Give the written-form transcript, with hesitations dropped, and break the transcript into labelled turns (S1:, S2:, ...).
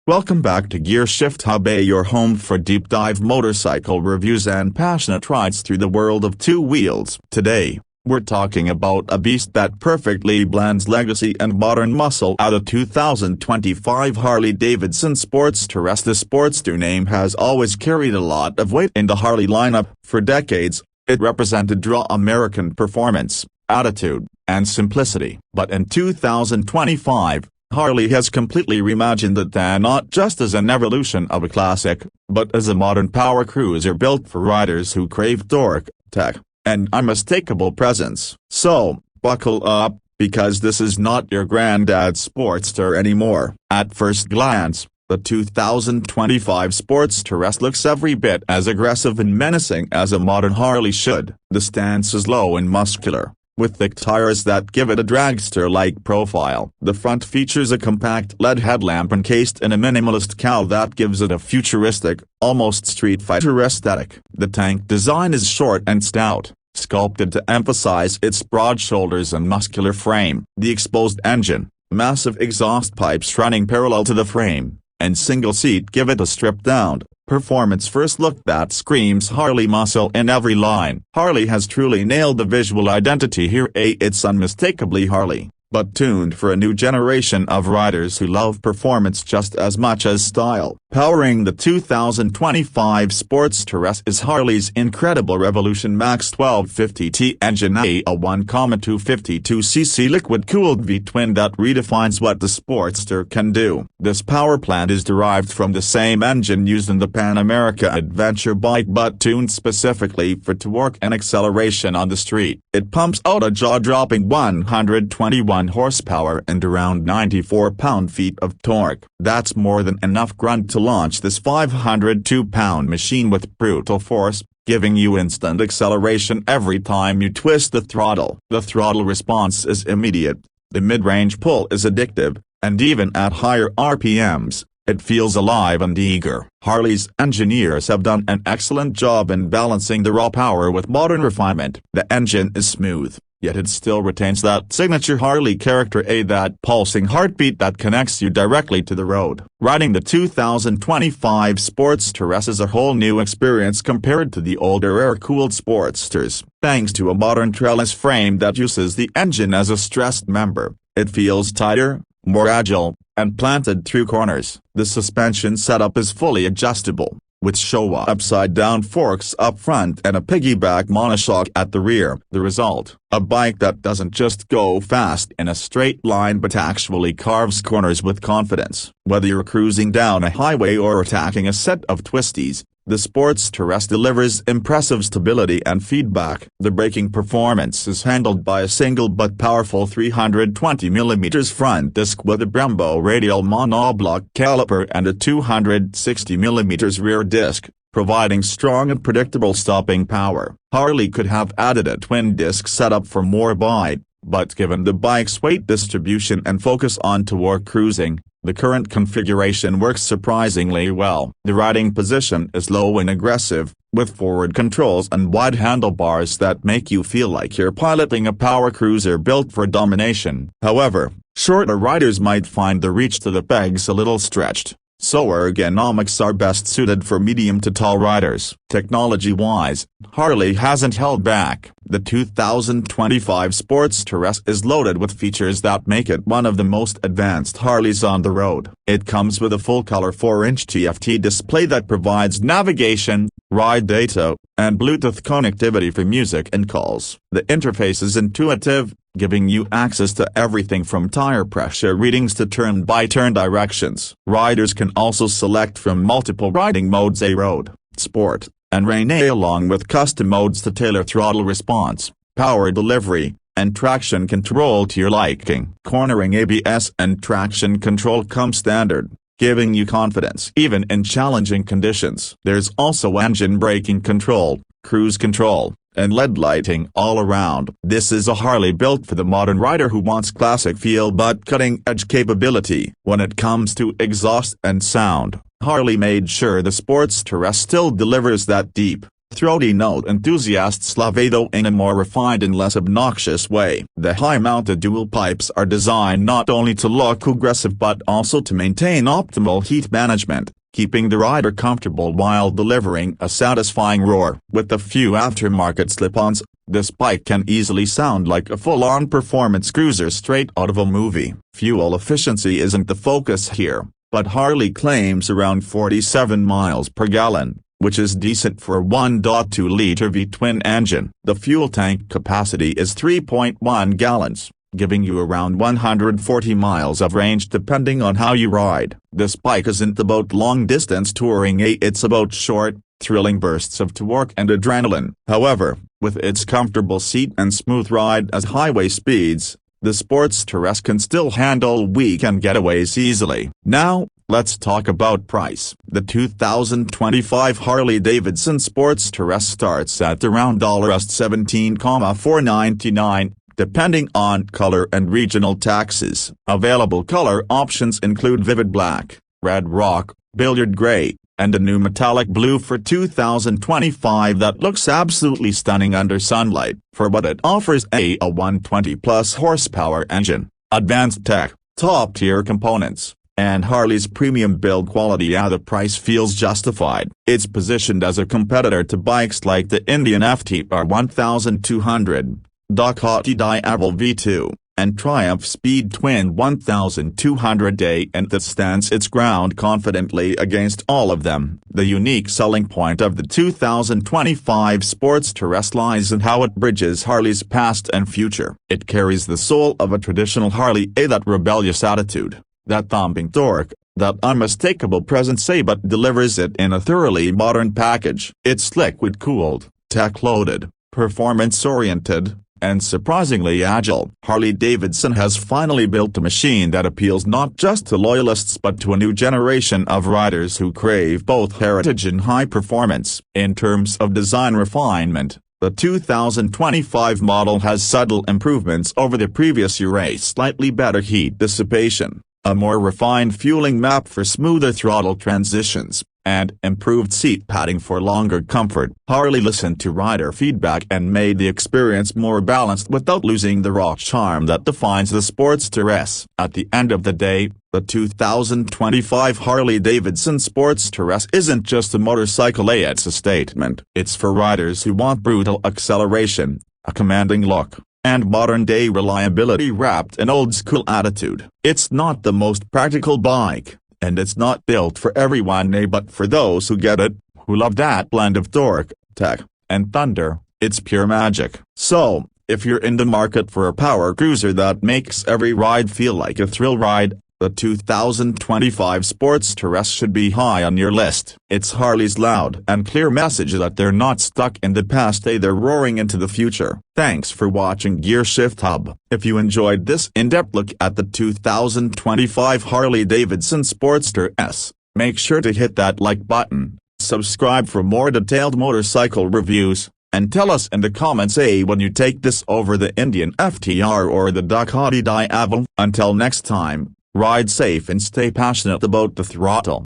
S1: Welcome back to Gear Shift Hub, your home for deep dive motorcycle reviews and passionate rides through the world of two wheels. Today, we're talking about a beast that perfectly blends legacy and modern muscle out of 2025 Harley-Davidson Sportster S. The Sportster name has always carried a lot of weight in the Harley lineup. For decades, it represented raw American performance, attitude, and simplicity. But in 2025, Harley has completely reimagined it, not just as an evolution of a classic, but as a modern power cruiser built for riders who crave torque, tech, and unmistakable presence. So, buckle up, because this is not your granddad's Sportster anymore. At first glance, the 2025 Sportster S looks every bit as aggressive and menacing as a modern Harley should. The stance is low and muscular, with thick tires that give it a dragster-like profile. The front features a compact LED headlamp encased in a minimalist cowl that gives it a futuristic, almost Street Fighter aesthetic. The tank design is short and stout, sculpted to emphasize its broad shoulders and muscular frame. The exposed engine, massive exhaust pipes running parallel to the frame, and single seat give it a stripped-down, performance-first look that screams Harley muscle in every line. Harley has truly nailed the visual identity here. It's unmistakably Harley, but tuned for a new generation of riders who love performance just as much as style. Powering the 2025 Sportster S is Harley's incredible Revolution Max 1250T engine, a 1.252cc liquid-cooled V-twin that redefines what the Sportster can do. This power plant is derived from the same engine used in the Pan America adventure bike, but tuned specifically for torque and acceleration on the street. It pumps out a jaw-dropping 121 horsepower and around 94 pound-feet of torque. That's more than enough grunt to launch this 502-pound machine with brutal force, giving you instant acceleration every time you twist the throttle. The throttle response is immediate, the mid-range pull is addictive, and even at higher RPMs, it feels alive and eager. Harley's engineers have done an excellent job in balancing the raw power with modern refinement. The engine is smooth, yet it still retains that signature Harley character, that pulsing heartbeat that connects you directly to the road. Riding the 2025 Sportster S is a whole new experience compared to the older air-cooled Sportsters. Thanks to a modern trellis frame that uses the engine as a stressed member, it feels tighter, more agile, and planted through corners. The suspension setup is fully adjustable, with Showa upside-down forks up front and a piggyback monoshock at the rear. The result, a bike that doesn't just go fast in a straight line but actually carves corners with confidence. Whether you're cruising down a highway or attacking a set of twisties, the Sportster S delivers impressive stability and feedback. The braking performance is handled by a single but powerful 320mm front disc with a Brembo radial monoblock caliper and a 260mm rear disc, providing strong and predictable stopping power. Harley could have added a twin-disc setup for more bite, but given the bike's weight distribution and focus on torque cruising, the current configuration works surprisingly well. The riding position is low and aggressive, with forward controls and wide handlebars that make you feel like you're piloting a power cruiser built for domination. However, shorter riders might find the reach to the pegs a little stretched, so ergonomics are best suited for medium to tall riders. Technology-wise, Harley hasn't held back. The 2025 Sportster S is loaded with features that make it one of the most advanced Harleys on the road. It comes with a full-color 4-inch TFT display that provides navigation, ride data, and Bluetooth connectivity for music and calls. The interface is intuitive, giving you access to everything from tire pressure readings to turn-by-turn directions. Riders can also select from multiple riding modes: road, sport, and rain, along with custom modes to tailor throttle response, power delivery, and traction control to your liking. Cornering, ABS, and traction control come standard, giving you confidence even in challenging conditions. There's also engine braking control, cruise control, and LED lighting all around. This is a Harley built for the modern rider who wants classic feel but cutting-edge capability. When it comes to exhaust and sound, Harley made sure the Sportster S still delivers that deep, throaty note enthusiasts love it, though in a more refined and less obnoxious way. The high-mounted dual pipes are designed not only to look aggressive but also to maintain optimal heat management, keeping the rider comfortable while delivering a satisfying roar. With a few aftermarket slip-ons, this bike can easily sound like a full-on performance cruiser straight out of a movie. Fuel efficiency isn't the focus here, but Harley claims around 47 miles per gallon, which is decent for a 1.2-liter V-twin engine. The fuel tank capacity is 3.1 gallons, giving you around 140 miles of range depending on how you ride. This bike isn't about long-distance touring, it's about short, thrilling bursts of torque and adrenaline. However, with its comfortable seat and smooth ride at highway speeds, the Sportster S can still handle weekend getaways easily. Now, let's talk about price. The 2025 Harley-Davidson Sportster S starts at around $17,499, depending on color and regional taxes. Available color options include vivid black, red rock, billiard gray, and a new metallic blue for 2025 that looks absolutely stunning under sunlight. For what it offers, a 120-plus horsepower engine, advanced tech, top-tier components, and Harley's premium build quality, the price feels justified. It's positioned as a competitor to bikes like the Indian FTR 1200, Ducati Diavel V2, and Triumph Speed Twin 1200A, and that stands its ground confidently against all of them. The unique selling point of the 2025 Sportster S lies in how it bridges Harley's past and future. It carries the soul of a traditional Harley, that rebellious attitude, that thumping torque, that unmistakable presence, but delivers it in a thoroughly modern package. It's liquid-cooled, tech-loaded, performance-oriented, and surprisingly agile. Harley-Davidson has finally built a machine that appeals not just to loyalists but to a new generation of riders who crave both heritage and high performance. In terms of design refinement, the 2025 model has subtle improvements over the previous year: a slightly better heat dissipation, a more refined fueling map for smoother throttle transitions, and improved seat padding for longer comfort. Harley listened to rider feedback and made the experience more balanced without losing the raw charm that defines the Sportster S. At the end of the day, the 2025 Harley-Davidson Sportster S isn't just a motorcycle, it's a statement. It's for riders who want brutal acceleration, a commanding look, and modern-day reliability wrapped in old-school attitude. It's not the most practical bike, and it's not built for everyone, but for those who get it, who love that blend of torque, tech, and thunder, it's pure magic. So, if you're in the market for a power cruiser that makes every ride feel like a thrill ride, the 2025 Sportster S should be high on your list. It's Harley's loud and clear message that they're not stuck in the past, they're roaring into the future. Thanks for watching Gear Shift Hub. If you enjoyed this in-depth look at the 2025 Harley-Davidson Sportster S, make sure to hit that like button, subscribe for more detailed motorcycle reviews, and tell us in the comments when you take this over the Indian FTR or the Ducati Diavel. Until next time, ride safe and stay passionate about the throttle.